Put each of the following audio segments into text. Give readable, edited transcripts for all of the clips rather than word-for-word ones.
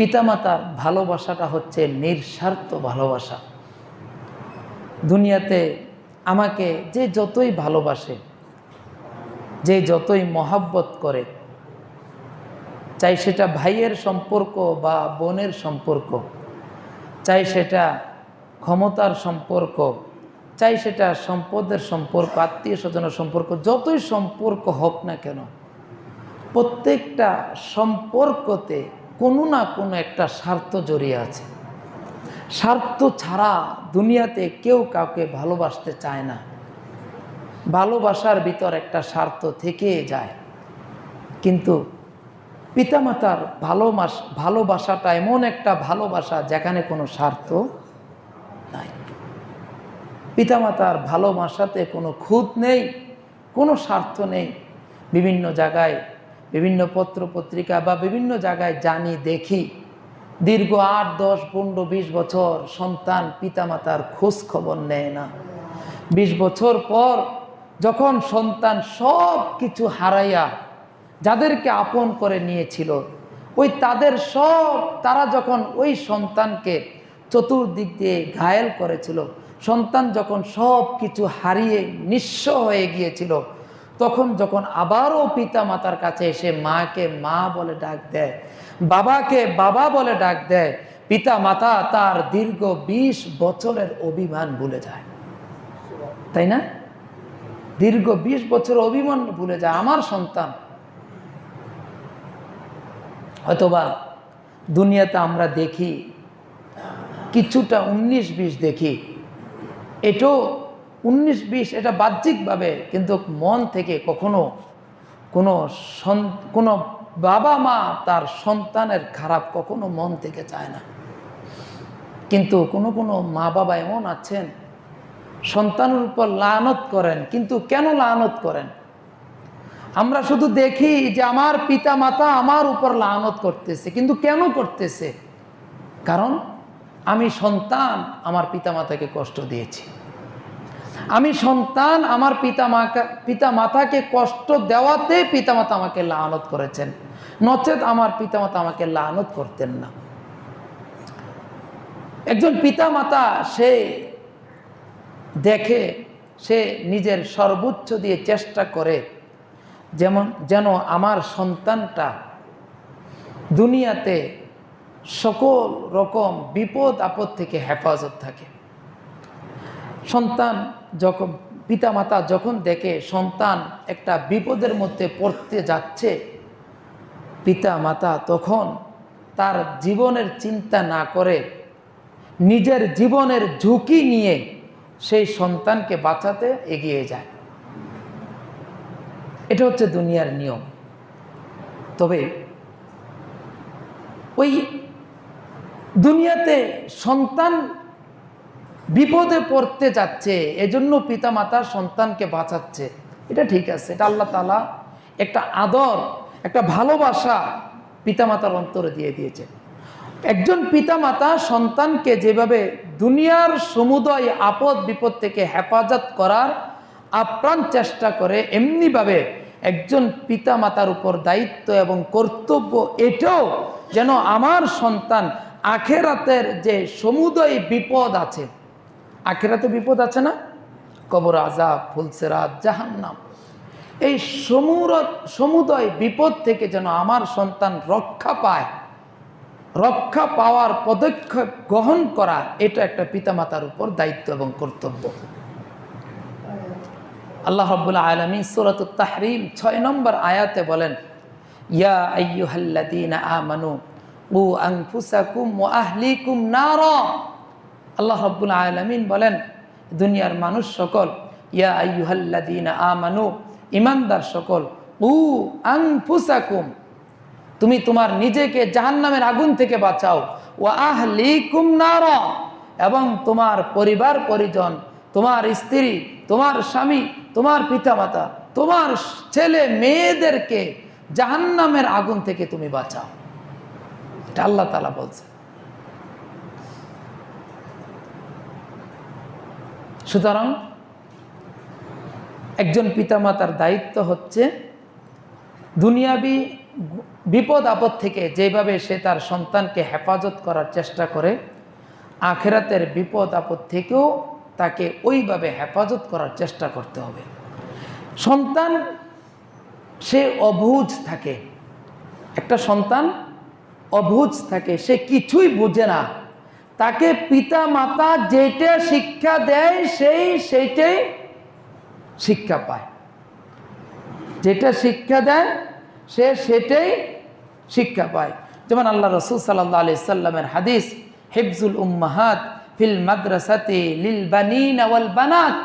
পিতামাতার ভালোবাসাটা হচ্ছে নিঃস্বার্থ ভালোবাসা। দুনিয়াতে আমাকে যে যতই ভালোবাসে, যে যতই মহাব্বত করে, চাই সেটা ভাইয়ের সম্পর্ক বা বোনের সম্পর্ক, চাই সেটা ক্ষমতার সম্পর্ক, চাই সেটা সম্পদের সম্পর্ক, আত্মীয় স্বজনের সম্পর্ক, যতই সম্পর্ক হোক না কেন, প্রত্যেকটা সম্পর্কতে কোনো না কোনো একটা স্বার্থ জড়িয়ে আছে। স্বার্থ ছাড়া দুনিয়াতে কেউ কাউকে ভালোবাসতে চায় না। ভালোবাসার ভিতর একটা স্বার্থ থেকে যায়। কিন্তু পিতামাতার ভালোবাসাটা এমন একটা ভালোবাসা যেখানে কোনো স্বার্থ নাই। পিতামাতার ভালোবাসাতে কোনো খুঁত নেই, কোনো স্বার্থ নেই। বিভিন্ন জায়গায়, বিভিন্ন পত্র পত্রিকা বা বিভিন্ন জায়গায় জানি, দেখি, দীর্ঘ 8, 10, 15, 20 বছর সন্তান পিতামাতার খোঁজ খবর নেয় না। 20 বছর পর যখন সন্তান সব কিছু হারাইয়া যাদেরকে আপন করে নিয়েছিল, তারা যখন ওই সন্তানকে চতুর্দিক দিয়ে ঘায়েল করেছিল, সন্তান যখন সব কিছু হারিয়ে নিঃস্ব হয়ে গিয়েছিল, তখন যখন আবারও পিতা মাতার কাছে এসে মাকে মা বলে ডাক দেয়, বাবাকে বাবা বলে ডাক দেয়, পিতা মাতা তার দীর্ঘ 20 বছরের অভিমান ভুলে যায়। তাই না? দীর্ঘ 20 বছর অভিমান ভুলে যায়। আমার সন্তান অথবা দুনিয়াতে আমরা দেখি কিছুটা 19-20 দেখি, এটাও 19-20 এটা বাহ্যিকভাবে, কিন্তু মন থেকে কখনো কোনো বাবা মা তার সন্তানের খারাপ কখনো মন থেকে চায় না। কিন্তু কোনো মা বাবা এমন আছেন সন্তানের উপর লানত করেন। কিন্তু কেন লানত করেন? আমরা শুধু দেখি যে আমার পিতা মাতা আমার উপর লানত করতেছে, কিন্তু কেন করতেছে? কারণ আমি সন্তান আমার পিতা মাতাকে কষ্ট দিয়েছি। আমি সন্তান আমার পিতা মাতাকে কষ্ট দেওয়াতে পিতা মাতা আমাকে লানত করেছেন, নচেত আমার পিতা মাতা আমাকে লানত করতেন না। একজন পিতা মাতা সে দেখে, সে নিজের সর্বোচ্চ দিয়ে চেষ্টা করে যেন আমার সন্তানটা দুনিয়াতে সকল রকম বিপদ আপদ থেকে হেফাজত থাকে। পিতামাতা যখন দেখে সন্তান একটা বিপদের মধ্যে পড়তে যাচ্ছে, পিতামাতা তখন তার জীবনের চিন্তা না করে নিজের জীবনের ঝুঁকি নিয়ে সেই সন্তানকে বাঁচাতে এগিয়ে যায়। এটা হচ্ছে দুনিয়ার নিয়ম। তবে ওই দুনিয়াতে সন্তান বিপদে পড়তে যাচ্ছে, এজন্য পিতামাতা সন্তানকে বাঁচাচ্ছে, এটা ঠিক আছে। এটা আল্লাহ তাআলা একটা আদর, একটা ভালোবাসা পিতামাতার অন্তরে দিয়ে দিয়েছে। একজন পিতামাতা সন্তানকে যেভাবে দুনিয়ার সমুদয় আপদ বিপদ থেকে হেফাজত করার আপ্রাণ চেষ্টা করে, এমনিভাবে একজন পিতামাতার উপর দায়িত্ব এবং কর্তব্য এটাও যেন আমার সন্তান আখেরাতের যে সমুদয় বিপদ আছে, আখেরাতে বিপদ আছে না, কবর আযাব, ফুলসিরাত, জাহান্নাম, এই সমুদয় বিপদ থেকে যেন আমার সন্তান রক্ষা পায়, রক্ষা পাওয়ার পদক্ষেপ গ্রহণ করা, এটা একটা পিতামাতার উপর দায়িত্ব এবং কর্তব্য। আল্লাহ রাব্বুল আলামিন সূরাতুত তাহরীম 6 নম্বর আয়াতে বলেন, ইয়া আইয়ুহাল্লাযীনা আমানু কু আনফুসাকুম ওয়া আহলিকুম নারা। আল্লাহ রাব্বুল আলামিন বলেন, দুনিয়ার মানুষ সকল, ইয়া আইয়ুহাল্লাযীনা আমানু, ঈমানদার সকল, কু আনফুসাকুম, তুমি তোমার নিজেকে জাহান্নামের আগুন থেকে বাঁচাও, ওয়া আহলিকুম নারা, এবং তোমার পরিবার পরিজন, তোমার স্ত্রী, তোমার স্বামী, তোমার পিতামাতা, তোমার ছেলে মেয়েদেরকে জাহান্নামের আগুন থেকে তুমি বাঁচাও। এটা আল্লাহ তাআলা বলছে। সুতরাং একজন পিতামাতার দায়িত্ব হচ্ছে দুনিয়াবি বিপদ আপদ থেকে যেভাবে সে তার সন্তানকে হেফাজত করার চেষ্টা করে, আখিরাতের বিপদ আপদ থেকেও তাকে ওইভাবে হেফাজত করার চেষ্টা করতে হবে। সন্তান সে অবুঝ থাকে, একটা সন্তান অবুঝ থাকে, সে কিছুই বুঝে না। তাকে পিতা মাতা যেটা শিক্ষা দেয় সেইটাই শিক্ষা পায়, যেটা শিক্ষা দেয় সে সেটাই শিক্ষা পায়। যেমন আল্লাহ রসুল সাল্লাল্লাহু আলাইহি সাল্লামের হাদিস, হিফজুল উম্মাহাত ফিল মাদ্রাসাতি লিল বানিন ওয়াল বানাত।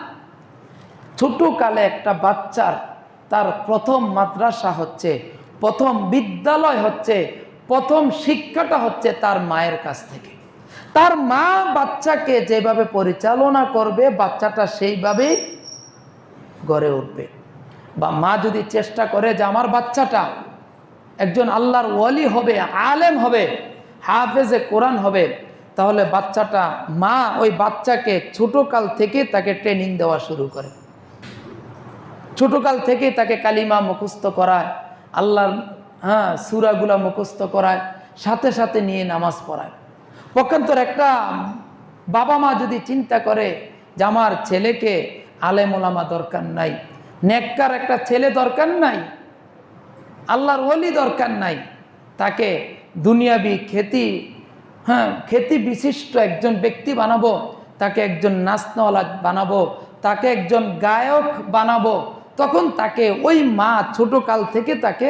ছোটকালে একটা বাচ্চার তার প্রথম মাদ্রাসা হচ্ছে, প্রথম বিদ্যালয় হচ্ছে, প্রথম শিক্ষাটা হচ্ছে তার মায়ের কাছ থেকে। তার মা বাচ্চাকে যেভাবে পরিচালনা করবে, বাচ্চাটা সেইভাবেই গড়ে উঠবে। বা মা যদি চেষ্টা করে যে আমার বাচ্চাটা একজন আল্লাহর ওয়ালি হবে, আলেম হবে, হাফেজে কোরআন হবে, তাহলে বাচ্চাটা, মা ওই বাচ্চাকে ছোটকাল থেকে তাকে ট্রেনিং দেওয়া শুরু করে। ছোটকাল থেকে তাকে কালিমা মুখস্থ করায়, আল্লাহর সূরাগুলা মুখস্থ করায়, সাথে সাথে নিয়ে নামাজ পড়ায়। পক্ষান্তর একটা বাবা মা যদি চিন্তা করে যে আমার ছেলেকে আলেম ওলামা দরকার নাই, নেককার একটা ছেলে দরকার নাই, আল্লাহর ওলি দরকার নাই, তাকে দুনিয়াবি খ্যাতি বিশিষ্ট একজন ব্যক্তি বানাবো, তাকে একজন নাচনেওয়ালা বানাবো, তাকে একজন গায়ক বানাবো, তখন তাকে ওই মা ছোটকাল থেকে তাকে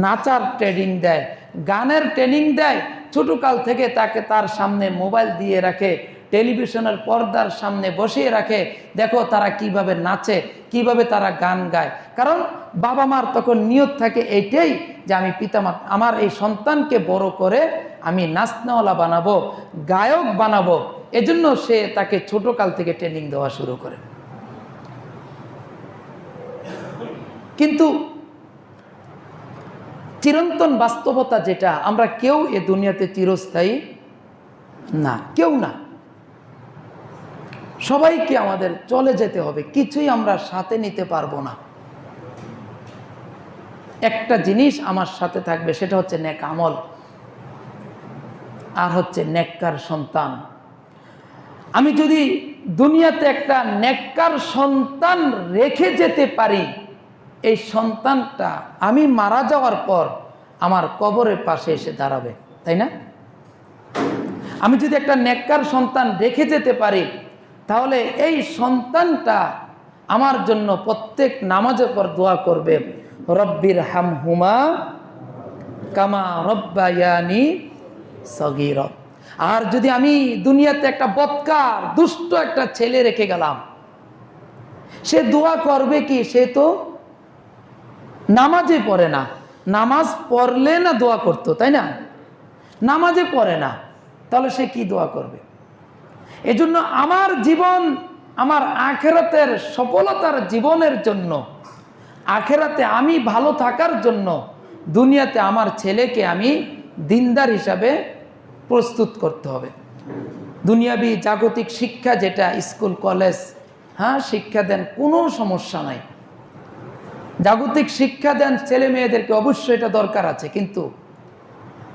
নাচার ট্রেনিং দেয়, গানের ট্রেনিং দেয়। ছোটকাল থেকে তাকে তার সামনে মোবাইল দিয়ে রাখে, টেলিভিশনের পর্দার সামনে বসিয়ে রাখে, দেখো তারা কিভাবে নাচে, কিভাবে তারা গান গায়। কারণ বাবা মার তখন নিয়ত থাকে এইটাই যে আমি পিতামাতা, আমার এই সন্তানকে বড় করে আমি নাচনেওয়ালা বানাবো, গায়ক বানাবো। এজন্য সে তাকে ছোটকাল থেকে ট্রেনিং দেওয়া শুরু করে। কিন্তু চিরন্তন বাস্তবতা যেটা, আমরা কেউ এ দুনিয়াতে চিরস্থায়ী না, কেউ না। সবাইকে আমাদের চলে যেতে হবে, কিছুই আমরা সাথে নিতে পারবো না। একটা জিনিস আমার সাথে থাকবে, সেটা হচ্ছে নেক আমল, আর হচ্ছে নেককার সন্তান। আমি যদি দুনিয়াতে একটা নেককার সন্তান রেখে যেতে পারি, এই সন্তানটা আমি মারা যাওয়ার পর আমার কবরের পাশে এসে দাঁড়াবে, তাই না? আমি যদি একটা নেককার সন্তান রেখে যেতে পারি, তাহলে এই সন্তানটা আমার জন্য প্রত্যেক নামাজের পর দোয়া করবে, রব্বির হামহুমা কামা রব্বায়ানি সগীরা। আর যদি আমি দুনিয়াতে একটা বদকার দুষ্ট একটা ছেলে রেখে গেলাম, সে দোয়া করবে কি? সে তো নামাজে পড়ে না, নামাজ পড়লে না দোয়া করতো, তাই না? নামাজে পড়ে না, তাহলে সে কি দোয়া করবে? এজন্য আমার জীবন, আমার আখিরাতের সফলতার জীবনের জন্য, আখিরাতে আমি ভালো থাকার জন্য, দুনিয়াতে আমার ছেলেকে আমি দিনদার হিসাবে প্রস্তুত করতে হবে। দুনিয়াবি জাগতিক শিক্ষা যেটা স্কুল কলেজ শিক্ষা দেন, কোনো সমস্যা নাই, জাগতিক শিক্ষা দেন ছেলে মেয়েদেরকে, অবশ্যই এটা দরকার আছে। কিন্তু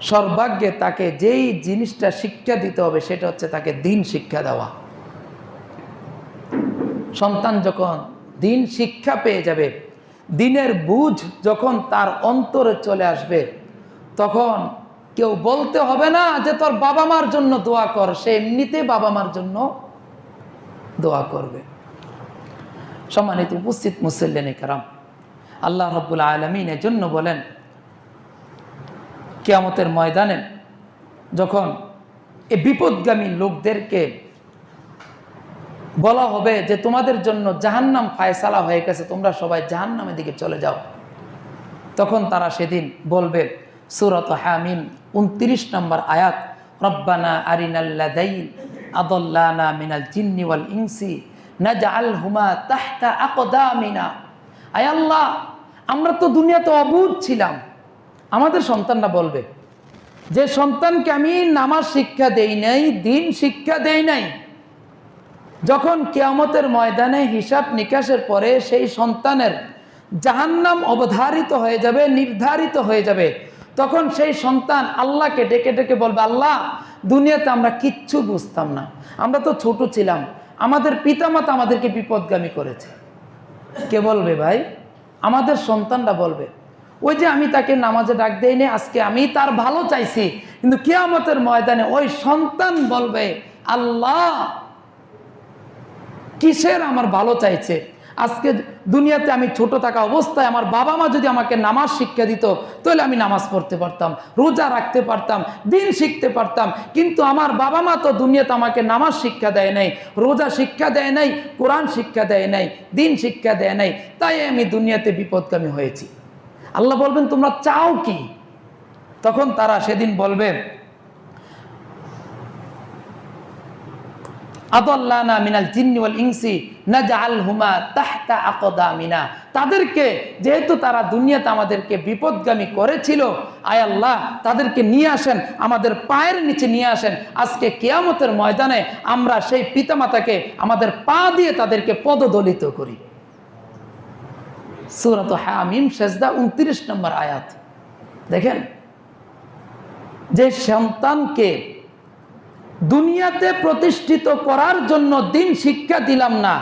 সর্বাগ্যে তাকে যেই জিনিসটা শিক্ষা দিতে হবে সেটা হচ্ছে তাকে দিন শিক্ষা দেওয়া। সন্তান যখন দিন শিক্ষা পেয়ে যাবে, দিনের বুঝ যখন তার অন্তরে চলে আসবে, তখন কেউ বলতে হবে না যে তোর বাবা মার জন্য দোয়া কর, সে এমনিতে বাবা মার জন্য দোয়া করবে। সম্মানিত উপস্থিত মুসল্লিনে কেরাম, আল্লাহ রাব্বুল আলামিন এর জন্য বলেন, কিয়ামতের ময়দানে যখন এই বিপদগামী লোকদেরকে বলা হবে যে তোমাদের জন্য জাহান্নাম ফায়সালা হয়ে গেছে, তোমরা সবাই জাহান্নামের দিকে চলে যাও, তখন তারা সেদিন বলবে, সূরাত হামিম 29 নম্বর আয়াত, রব্বানা আরিনাল্লাযাইন আদাল্লানা মিনাল জিন্নি ওয়াল ইনসি নাজআলহুমা তাহতা আকদামিনা। আয় আল্লাহ, আমরা তো দুনিয়াতে অবুঝ ছিলাম। আমাদের সন্তানরা বলবে যে সন্তানকে আমি নামাজ শিক্ষা দেই নাই, দিন শিক্ষা দেই নাই, যখন কিয়ামতের ময়দানে হিসাব নিকাশের পরে সেই সন্তানের জাহান্নাম অবধারিত হয়ে যাবে, নির্ধারিত হয়ে যাবে। তখন সেই সন্তান আল্লাহকে ডেকে ডেকে বলবে, আল্লাহ, দুনিয়াতে আমরা কিচ্ছু বুঝতাম না, আমরা তো ছোট ছিলাম, আমাদের পিতামাতা আমাদেরকে বিপদগামী করেছে। কে বলবে ভাই? আমাদের সন্তানরা বলবে। ওই যে আমি তাকে নামাজে ডাক দেইনি, আজকে আমি তার ভালো চাইছি, কিন্তু কিয়ামতের ময়দানে ওই সন্তান বলবে, আল্লাহ কিসের আমার ভালো চাইছে? আজকে দুনিয়াতে আমি ছোট থাকা অবস্থায় আমার বাবা মা যদি আমাকে নামাজ শিক্ষা দিত, তাহলে আমি নামাজ পড়তে পারতাম, রোজা রাখতে পারতাম, দিন শিখতে পারতাম। কিন্তু আমার বাবা মা তো দুনিয়াতে আমাকে নামাজ শিক্ষা দেয় নাই, রোজা শিক্ষা দেয় নাই, কোরআন শিক্ষা দেয় নাই, দিন শিক্ষা দেয় নাই, তাই আমি দুনিয়াতে বিপদগামী হয়েছি। আল্লাহ বলবেন, তোমরা চাও কি? তখন তারা সেদিন বলবে, আদাল্লানা মিনাল জিন্নি ওয়াল ইনসি নাজআলহুমা তাহতা আকদামিনা। তাদেরকে যেহেতু তারা দুনিয়াতে আমাদেরকে বিপদগামী করেছিল, আয় আল্লাহ তাদেরকে নিয়ে আসেন, আমাদের পায়ের নিচে নিয়ে আসেন। আজকে কিয়ামতের ময়দানে আমরা সেই পিতামাতাকে আমাদের পা দিয়ে তাদেরকে পদদলিত করি। সূরা হামিম সেজদা 29 নম্বর আয়াত। দেখেন, যে সন্তানকে দুনিয়াতে প্রতিষ্ঠিত করার জন্য দিন শিক্ষা দিলাম না,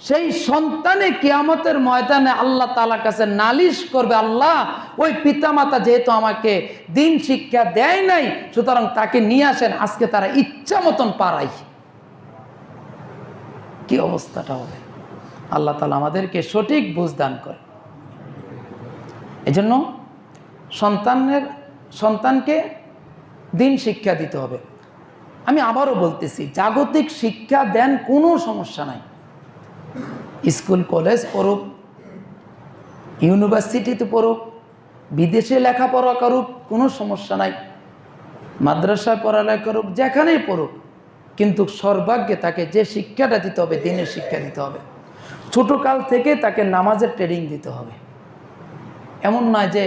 সেই সন্তানে কিয়ামতের ময়দানে আল্লাহ তাআলার কাছে নালিশ করবে, আল্লাহ ওই পিতামাতা যেহেতু আমাকে দিন শিক্ষা দেয় নাই, সুতরাং তাকে নিয়ে আসেন, আজকে তারা ইচ্ছা মতন পারাই। কি অবস্থাটা হবে? আল্লাহ তাআলা আমাদেরকে সঠিক বুঝ দান করে। এজন্য সন্তানকে দিন শিক্ষা দিতে হবে। আমি আবারও বলতেছি, জাগতিক শিক্ষা দেন, কোনো সমস্যা নাই। স্কুল কলেজ পড়ুক, ইউনিভার্সিটিতে পড়ুক, বিদেশে লেখাপড়া করুক, কোনো সমস্যা নাই। মাদ্রাসায় পড়ালেখা করুক, যেখানেই পড়ুক, কিন্তু সর্বাগ্যে তাকে যে শিক্ষাটা দিতে হবে, দিনের শিক্ষা দিতে হবে। ছোটকাল থেকে তাকে নামাজের ট্রেনিং দিতে হবে। এমন নয় যে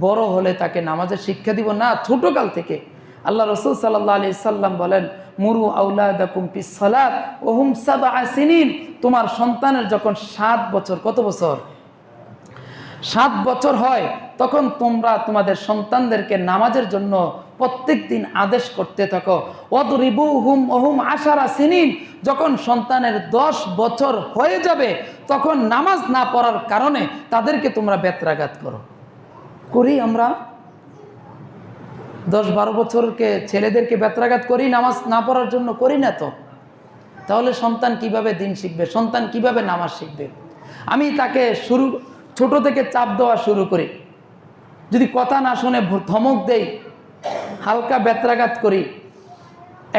বড় হলে তাকে নামাজের শিক্ষা দিব না, ছোটকাল থেকে। আল্লাহ রাসূল সাল্লাল্লাহু আলাইহি সাল্লাম বলেন, মুরু আওলাদাকুম ফিস সালাত ওয়া হুম সাবআ সিনিন। তোমার সন্তানের যখন 7 বছর, কত বছর? 7 বছর হয়, তখন তোমরা তোমাদের সন্তানদেরকে নামাজের জন্য প্রত্যেক দিন আদেশ করতে থাকো। ওয়াদরিবুহুম ওয়া হুম 10 সিনিন। যখন সন্তানের 10 বছর হয়ে যাবে, তখন নামাজ না পড়ার কারণে তাদেরকে তোমরা বেত্রাঘাত করো। করি আমরা? 10-12 বছরকে ছেলেদেরকে বেত্রাঘাত করি নামাজ না পড়ার জন্য? করি না তো। তাহলে সন্তান কিভাবে দিন শিখবে? সন্তান কিভাবে নামাজ শিখবে? আমি তাকে ছোট থেকে চাপ দেওয়া শুরু করি, যদি কথা না শুনে ধমক দেই, হালকা বেত্রাঘাত করি,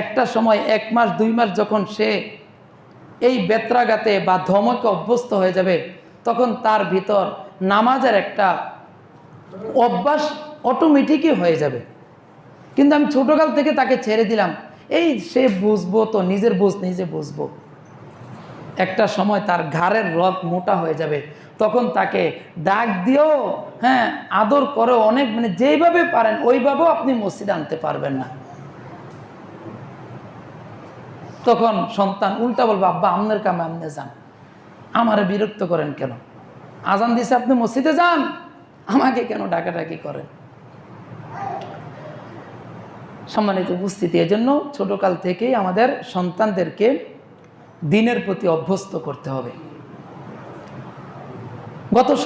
একটা সময় 1 মাস 2 মাস যখন সে এই বেত্রাঘাতে বা ধমকে অভ্যস্ত হয়ে যাবে, তখন তার ভিতর নামাজের একটা অভ্যাস অটোমেটিকই হয়ে যাবে। কিন্তু আমি ছোটকাল থেকে তাকে ছেড়ে দিলাম, এই সে বুঝবো তো, নিজের বুঝ নিজে বুঝবো। একটা সময় তার ঘাড়ের রগ মোটা হয়ে যাবে, তখন তাকে ডাক দিও, হ্যাঁ আদর করে অনেক, মানে যেইভাবে পারেন ওইভাবেও আপনি মসজিদে আনতে পারবেন না। তখন সন্তান উল্টা বলবে, আব্বা আপনার কামে আপনি যান, আমারে বিরক্ত করেন কেন? আজান দিছে আপনি মসজিদে যান, আমাকে কেন ডাকাডাকি করেন? সম্মানিত উপস্থিতি, এজন্য ছোটকাল থেকেই আমাদের সন্তানদেরকে দিনের প্রতি অভ্যস্ত করতে হবে। গত